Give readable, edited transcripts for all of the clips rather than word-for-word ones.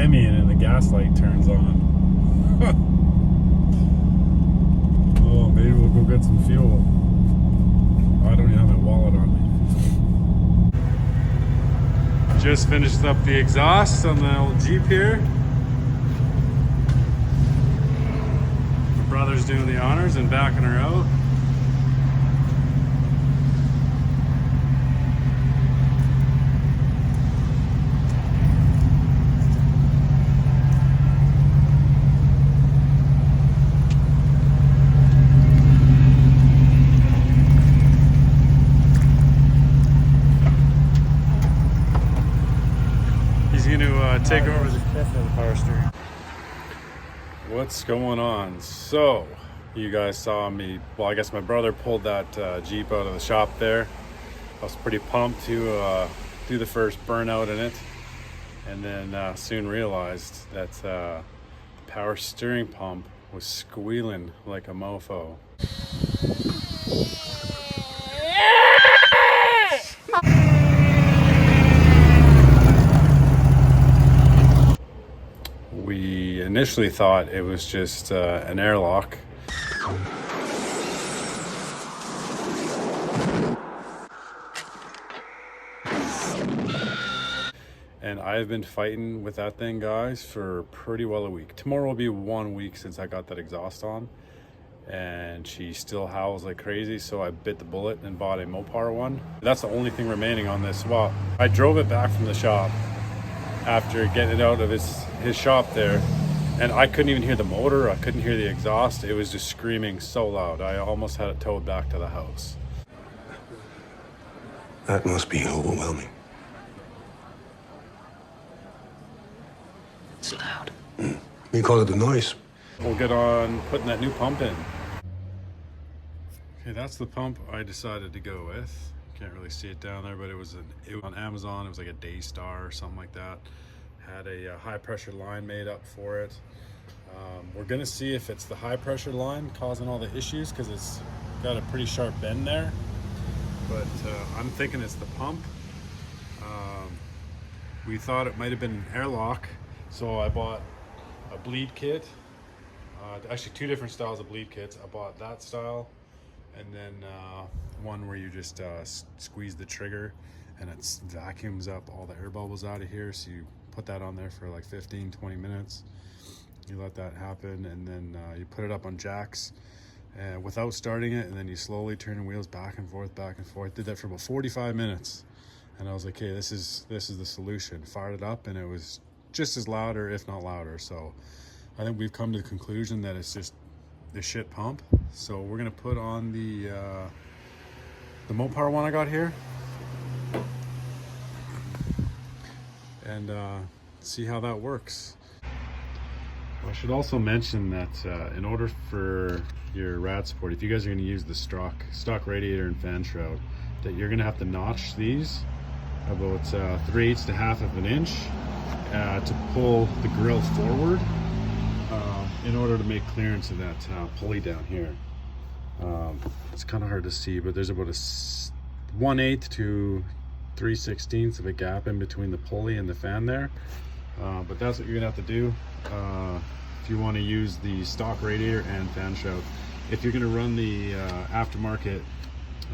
Hemi and the gas light turns on. Oh, maybe we'll go get some fuel. I don't even have my wallet on me. Just finished up the exhaust on the old Jeep here. My brother's doing the honors and backing her out. Take over the power steering. What's going on? So, you guys saw me, well, I guess my brother pulled that Jeep out of the shop there. I was pretty pumped to do the first burnout in it, and then soon realized that the power steering pump was squealing like a mofo. We initially thought it was just an airlock. And I've been fighting with that thing, guys, for pretty well a week. Tomorrow will be 1 week since I got that exhaust on, and she still howls like crazy, so I bit the bullet and bought a Mopar one. That's the only thing remaining on this swap. I drove it back from the shop after getting it out of his shop there, and I couldn't even hear the motor, I couldn't hear the exhaust. It was just screaming so loud. I almost had it towed back to the house. That must be overwhelming. It's loud. We call it the noise. We'll get on putting that new pump in. Okay, that's the pump I decided to go with. Can't really see it down there, but it was on Amazon. It was like a Daystar or something like that. Had a high pressure line made up for it. We're gonna see if it's the high pressure line causing all the issues, because it's got a pretty sharp bend there. But I'm thinking it's the pump. We thought it might have been an airlock, so I bought a bleed kit. Actually, two different styles of bleed kits. I bought that style, and then one where you just squeeze the trigger and it vacuums up all the air bubbles out of here. So you put that on there for like 15-20 minutes. You let that happen, and then you put it up on jacks without starting it, and then you slowly turn the wheels back and forth, back and forth. Did that for about 45 minutes, and I was like, hey, this is the solution. Fired it up, and it was just as loud, or if not louder. So I think we've come to the conclusion that it's just the shit pump. So we're gonna put on the Mopar one I got here, and see how that works. I should also mention that in order for your rad support, if you guys are going to use the stock radiator and fan shroud, that you're going to have to notch these about 3/8 to 1/2 of an inch to pull the grill forward in order to make clearance of that pulley down here. It's kind of hard to see, but there's about a 1/8 to 3/16 of a gap in between the pulley and the fan there. But that's what you're gonna have to do if you want to use the stock radiator and fan shroud. If you're gonna run the aftermarket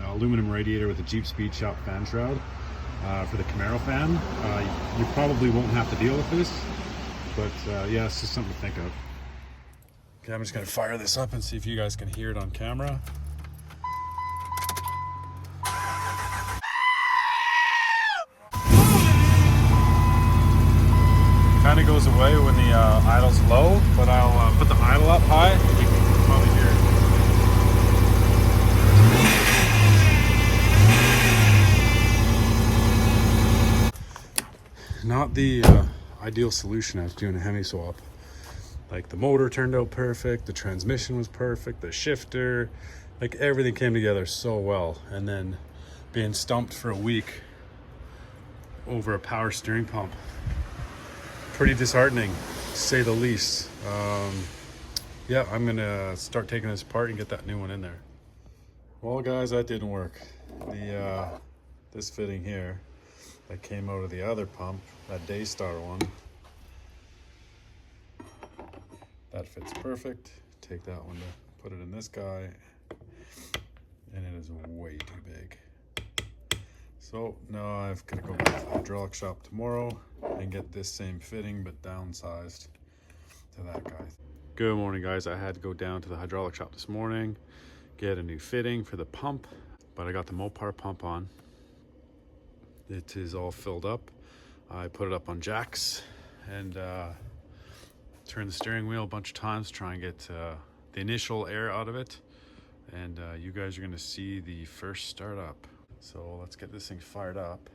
aluminum radiator with a Jeep Speed Shop fan shroud for the Camaro fan, you probably won't have to deal with this, but yeah, it's just something to think of. Okay, I'm just gonna fire this up and see if you guys can hear it on camera. Kind of goes away when the idle's low, but I'll put the idle up high and you can probably hear it. Not the ideal solution after doing a Hemi swap. Like, the motor turned out perfect, the transmission was perfect, the shifter, like everything came together so well, and then being stumped for a week over a power steering pump. Pretty disheartening, to say the least. Yeah, I'm gonna start taking this apart and get that new one in there. Well, guys, that didn't work. This fitting here that came out of the other pump, that Daystar one, that fits perfect. Take that one to put it in this guy, and it is way too big. So now I've got to go back to the hydraulic shop tomorrow and get this same fitting but downsized to that guy. Good morning, guys. I had to go down to the hydraulic shop this morning, get a new fitting for the pump, but I got the Mopar pump on. It is all filled up. I put it up on jacks and turned the steering wheel a bunch of times to try and get the initial air out of it. And you guys are gonna see the first start up. So let's get this thing fired up.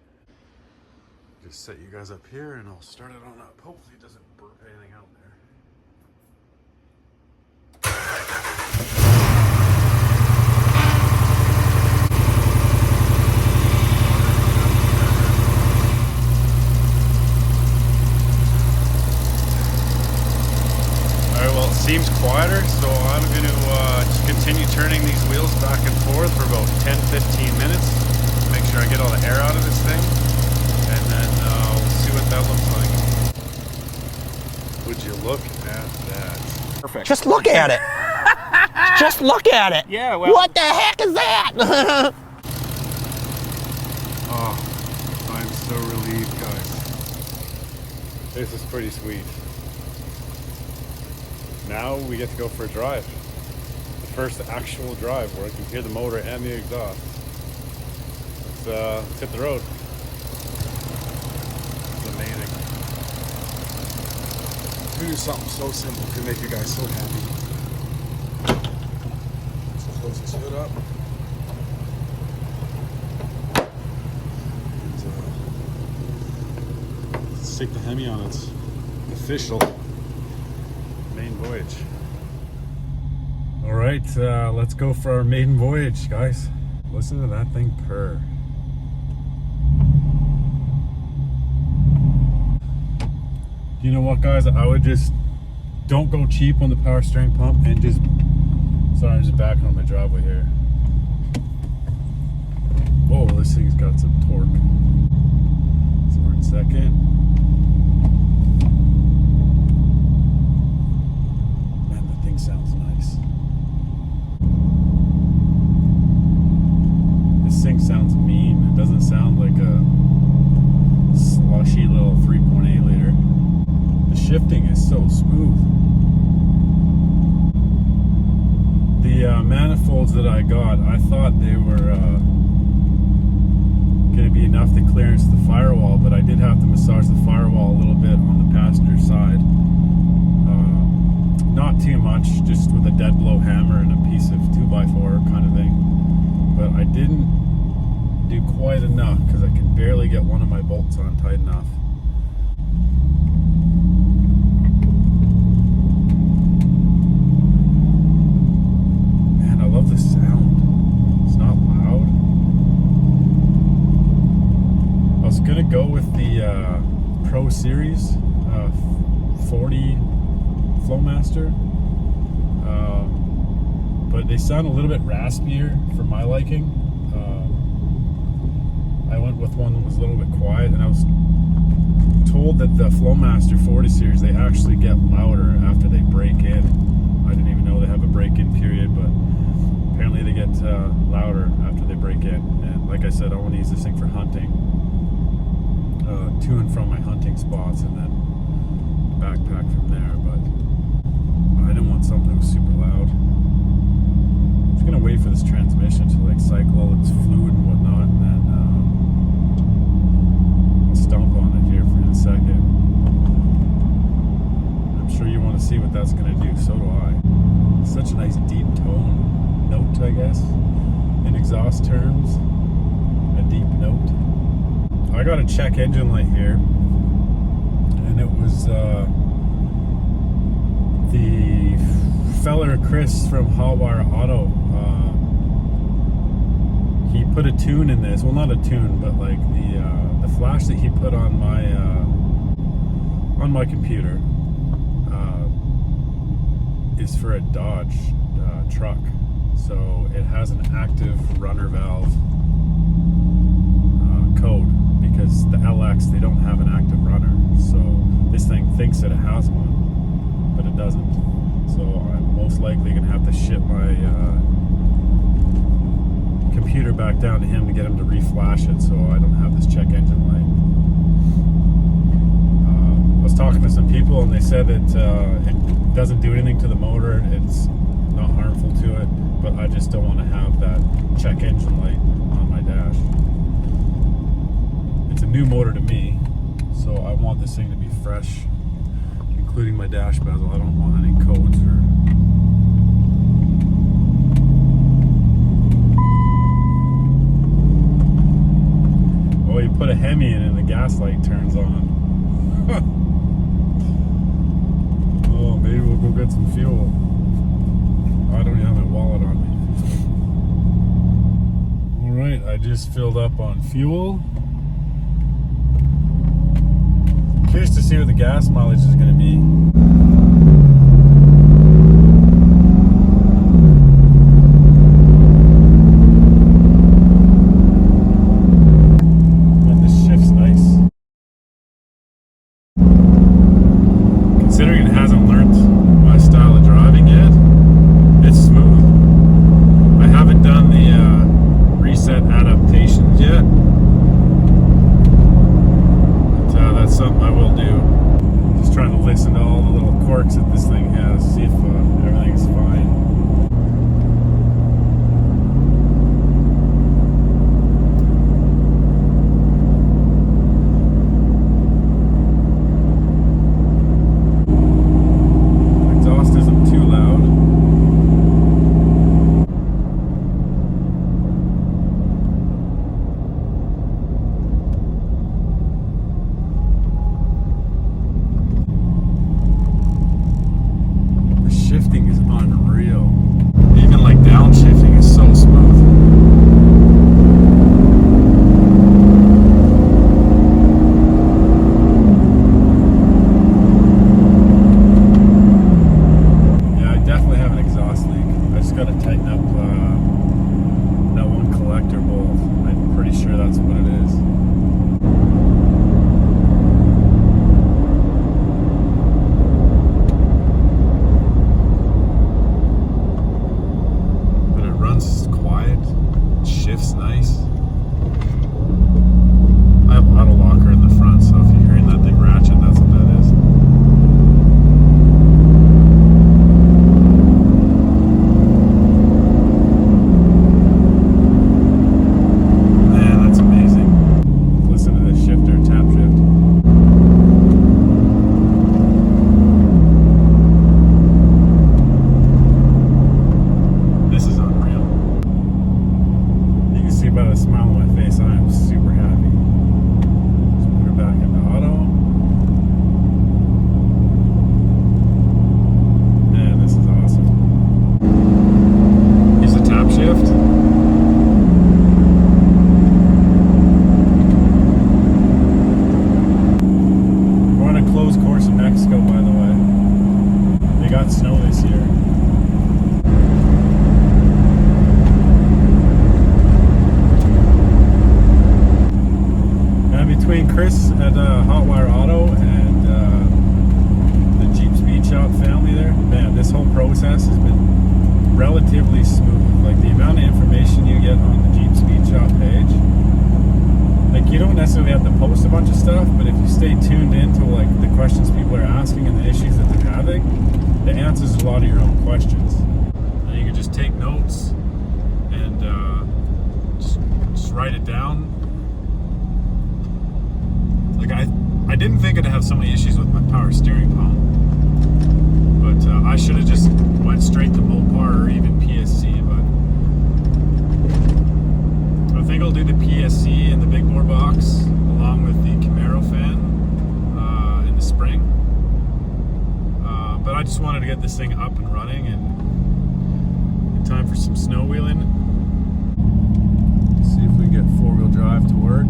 Just set you guys up here and I'll start it on up. Hopefully it doesn't burp anything out there. Seems quieter, so I'm going to just continue turning these wheels back and forth for about 10-15 minutes. Make sure I get all the air out of this thing, and then we'll see what that looks like. Would you look at that? Perfect. Just look at it. Just look at it. Yeah, well. What the heck is that? Oh, I'm so relieved, guys. This is pretty sweet. Now we get to go for a drive. The first actual drive where I can hear the motor and the exhaust. Let's hit the road. It's amazing. We do something so simple to make you guys so happy. So close this hood up. And, let's stick the Hemi on its official maiden voyage. All right, let's go for our maiden voyage, guys. Listen to that thing purr. You know what, guys? I would just don't go cheap on the power steering pump and just. Sorry, I'm just backing on my driveway here. Whoa, this thing's got some torque. So we're in second. Sounds nice. This thing sounds mean. It doesn't sound like a slushy little 3.8 liter. The shifting is so smooth. The manifolds that I got, I thought they were going to be enough to clearance the firewall, but I did have to massage the firewall a little bit on the passenger side. Not too much, just with a dead blow hammer and a piece of 2x4 kind of thing. But I didn't do quite enough because I can barely get one of my bolts on tight enough. Man, I love the sound. It's not loud. I was gonna go with the Pro Series 40 Flowmaster, but they sound a little bit raspier for my liking. I went with one that was a little bit quiet, and I was told that the Flowmaster 40 series, they actually get louder after they break in. I didn't even know they have a break-in period, but apparently they get louder after they break in. And like I said, I want to use this thing for hunting, to and from my hunting spots, and then backpack from there. But I didn't want something that was super loud. I'm just gonna wait for this transmission to like cycle all its fluid and whatnot, and then I'll stomp on it here in a second. I'm sure you want to see what that's gonna do. So do I. It's such a nice deep tone note, I guess, in exhaust terms. A deep note. I got a check engine light here, and it was the feller Chris from Hallwire Auto. He put a tune in this. Well, not a tune, but like the flash that he put on my computer is for a Dodge truck. So it has an active runner valve code, because the LX, they don't have an active runner. So this thing thinks that it has one, but it doesn't. So I'm most likely gonna have to ship my computer back down to him to get him to reflash it, so I don't have this check engine light. I was talking to some people and they said that it doesn't do anything to the motor. It's not harmful to it, but I just don't want to have that check engine light on my dash. It's a new motor to me, so I want this thing to be fresh, including my dash bezel. I don't want any codes or... Oh, you put a Hemi in and the gas light turns on. Oh, maybe we'll go get some fuel. I don't even have my wallet on me. Alright, I just filled up on fuel. Curious to see what the gas mileage is going to be. And this shift's nice. Considering it hasn't learned my style of driving yet, it's smooth. I haven't done the reset adaptations yet. That's something I will do. Just trying to listen to all the little quirks that this thing has, see if everything's fine. Exhaust isn't too loud. Shifting is unreal. Even like downshifting is so smooth. Yeah, I definitely have an exhaust leak. I just gotta tighten up that one collector bolt. I'm pretty sure that's what it is. Shifts nice. I have auto locker in the front, so if you're hearing that thing ratchet, that's what that is. Man, that's amazing. Listen to this shifter, tap shift. This is unreal. See by the smile on my face, I am super happy. Just put her back into auto. Man, this is awesome. Use the tap shift. We're on a closed course in Mexico, by the way. They got snow this year. Between Chris at Hotwire Auto and the Jeep Speed Shop family there, man, this whole process has been relatively smooth. Like the amount of information you get on the Jeep Speed Shop page, like you don't necessarily have to post a bunch of stuff, but if you stay tuned into like the questions people are asking and the issues that they're having, it answers a lot of your own questions. And you can just take notes and just write it down. Like I didn't think I'd have so many issues with my power steering pump, but I should have just went straight to Mopar or even PSC, but I think I'll do the PSC in the big bore box along with the Camaro fan in the spring. But I just wanted to get this thing up and running and in time for some snow wheeling. See if we can get four-wheel drive to work.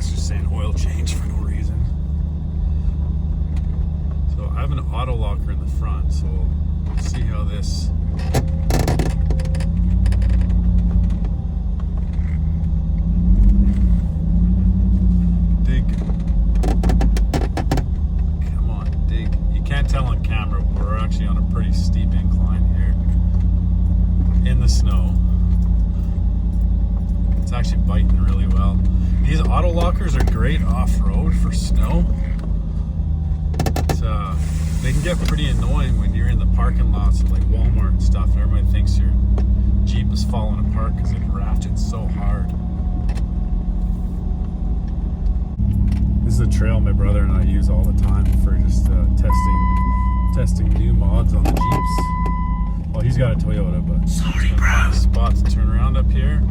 let's just say an oil change for no reason. So I have an auto locker in the front, so we'll see how this. Dig. Come on, dig. You can't tell on camera, but we're actually on a pretty steep incline here in the snow. It's actually biting really well. These auto lockers are great off-road for snow. They can get pretty annoying when you're in the parking lots of like Walmart and stuff. Everybody thinks your Jeep is falling apart because it ratchets so hard. This is a trail my brother and I use all the time for just testing new mods on the Jeeps. Well, he's got a Toyota, but sorry, bro. Spot to turn around up here.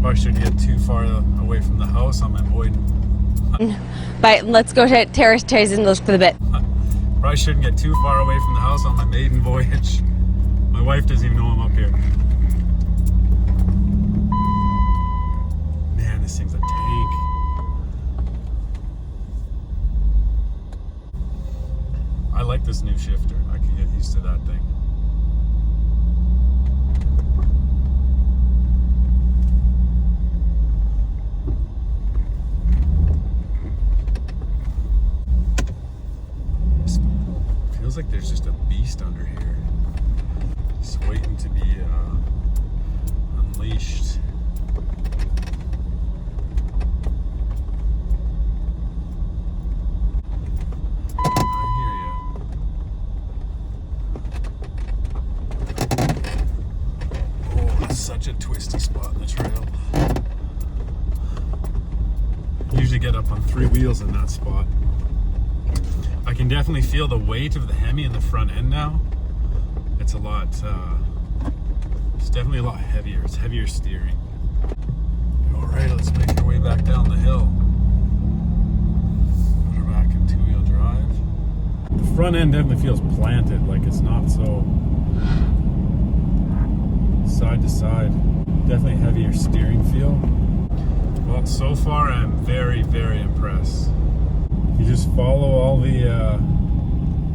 Probably shouldn't get too far away from the house on my void. But let's go to Terrace and look for the bit. Probably shouldn't get too far away from the house on my maiden voyage. My wife doesn't even know I'm up here. Man, this thing's a tank. I like this new shifter. I can get used to that thing. Feels like there's just a beast under here, just waiting to be unleashed. I hear you. Oh, that's such a twisty spot in the trail. Usually get up on 3 wheels in that spot. I can definitely feel the weight of the Hemi in the front end now. It's a lot, it's definitely a lot heavier. It's heavier steering. All right, let's make our way back down the hill. Put her back in 2-wheel drive. The front end definitely feels planted, like it's not so side to side. Definitely heavier steering feel. Well, so far I'm very, very impressed. You just follow all the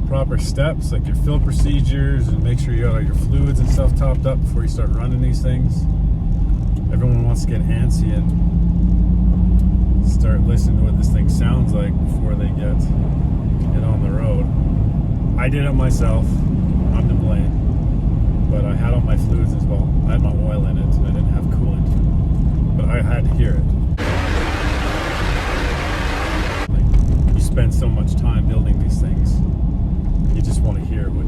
proper steps, like your fill procedures, and make sure you got all your fluids and stuff topped up before you start running these things. Everyone wants to get antsy and start listening to what this thing sounds like before they get it on the road. I did it myself. I'm to blame. But I had all my fluids as well. I had my oil in it, and I didn't have coolant. But I had to hear it. Spend so much time building these things, you just want to hear what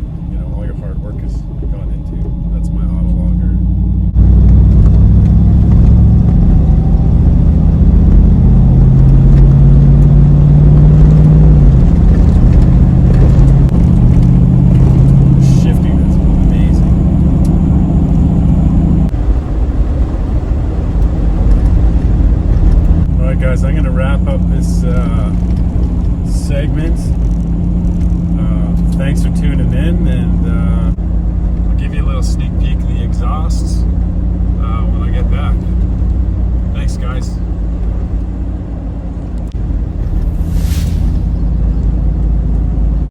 all your hard work has gone into. That's my auto logger.